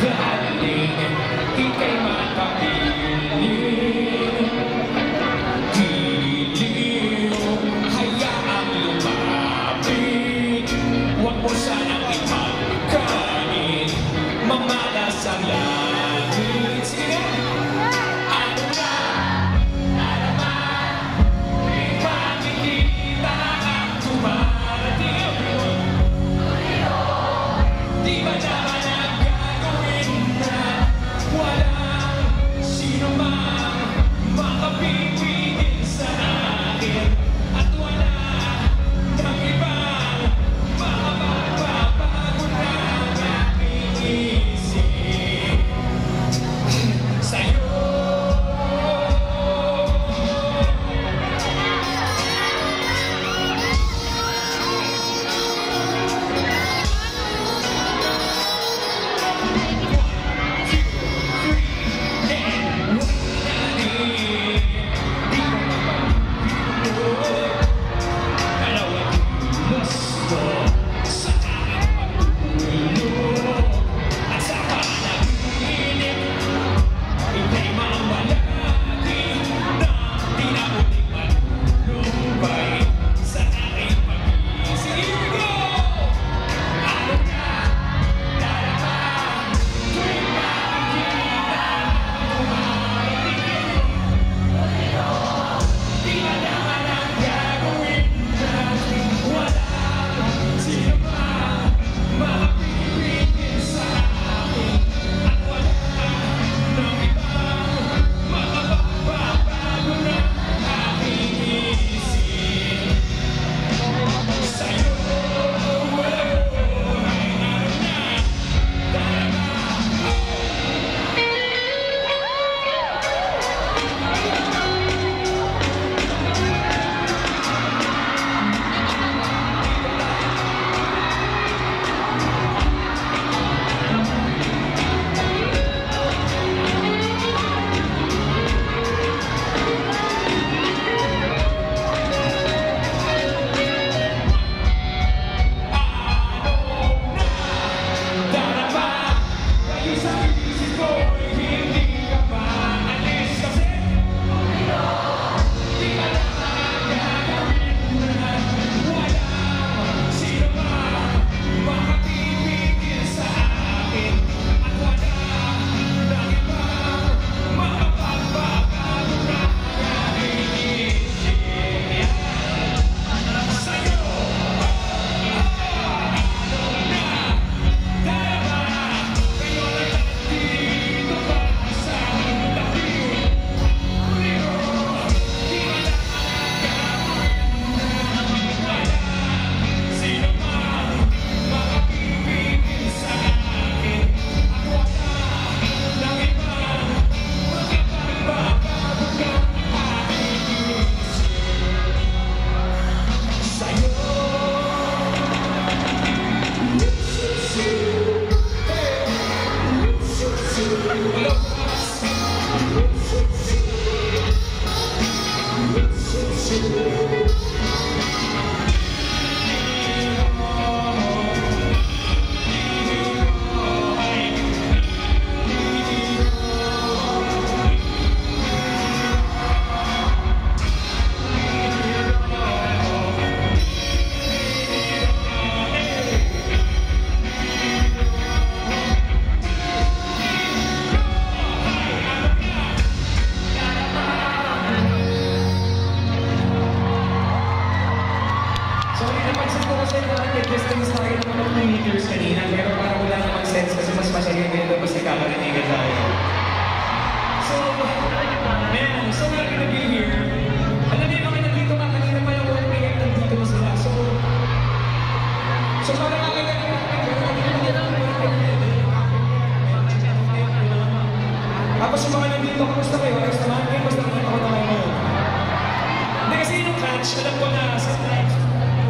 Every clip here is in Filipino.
Daling ika'y makapiling. Di hayaang lumapit. Huwag mo sanang ipagkain. Mamalas ang langit. Sige nga! Ano na? Nalaman? May makikita ang tumarating. Di ba naman ang gagawin na walang sino mang makapipigil sa akin? At wala kang ibang makapagpapago ng aking isip sa'yo. Distance tayo ng mga 2 meters kanina, pero parang wala namang sense kasi mas masyadong ganito mas nagkakarinigan tayo. So, man, so happy to be here. Alam niyo naman nandito ka kanina pa yung 1 PM nandito na sila. So parang tapos yung mga nandito, kamusta kayo? Ayos naman? Kamusta naman ako naman ngayon? Hindi kasi yung catch, alam ko na sometimes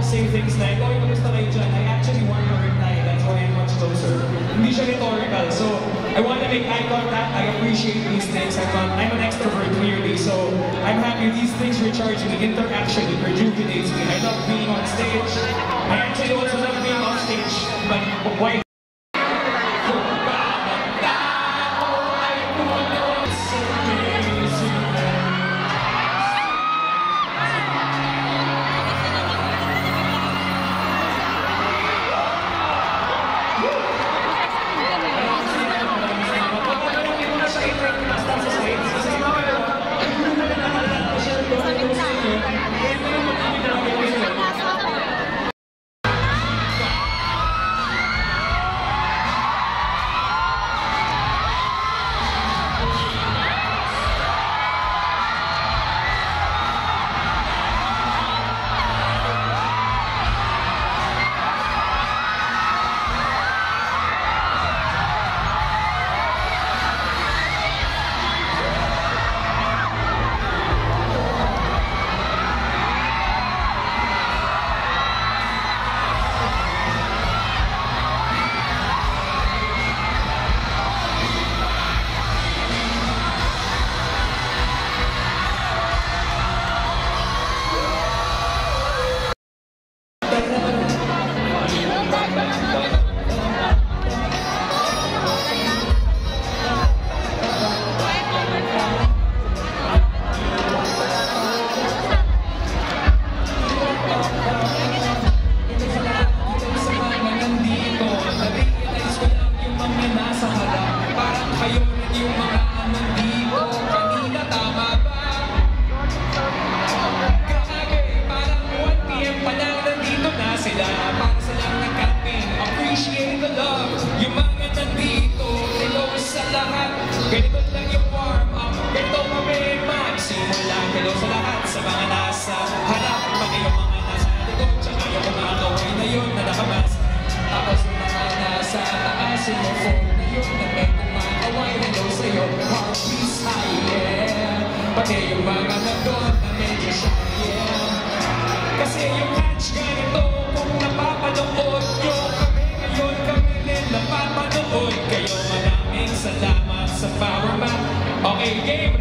say things like, oh, kamusta kayo dyan? I actually want to reply. That's why I'm much closer. Hindi siya rhetorical. So, I want to make eye contact. I appreciate these things. I'm an extrovert, clearly. So, I'm happy. These things recharge me. Interaction, it rejuvenates me. I love being on stage. I actually also love being on stage. But why? sinofon na yun na may kumakaway. Hello sa'yo, heartbeats high, yeah. Pati yung mga nandun na medyo shy, yeah. Kasi yung catch ganito, kung napapanood nyo kami ngayon, kami din napapanood kayo. Maraming salamat sa power map. Okay, game.